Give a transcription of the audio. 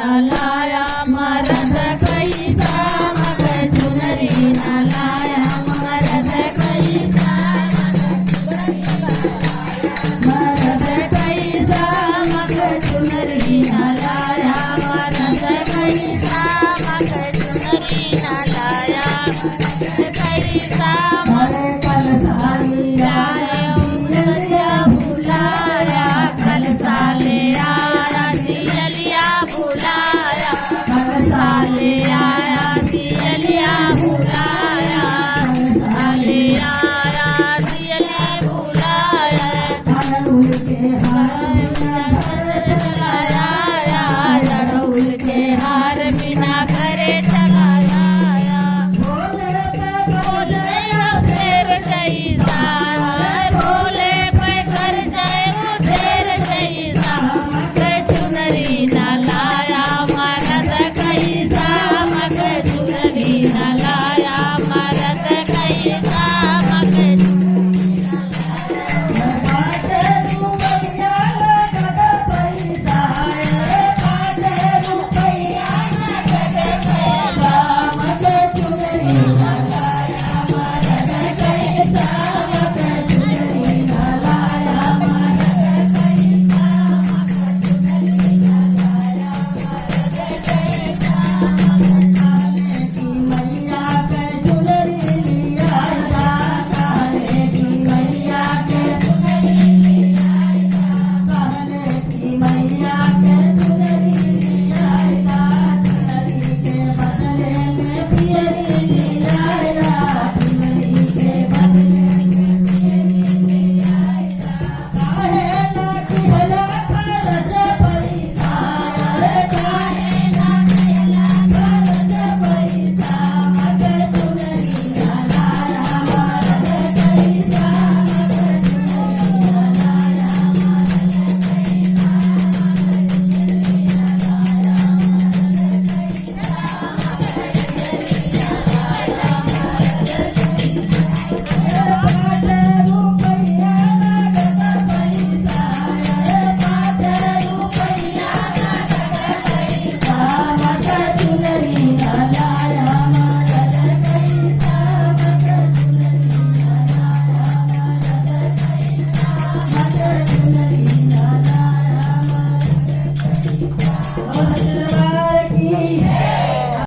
ना लाया मरद कैसा मग चुनरी ना लाया मरद कैसा मरद कैसा मग चुनरी ना लाया मरद कैसा मग चुनरी ना लाया कैसा मरे कल साली आया दियलिया भुलाया कल साले आया दियलिया भुलाया कल साले आया दियलिया भुलाया साले आया दियलिया भुलाया उनके हाथ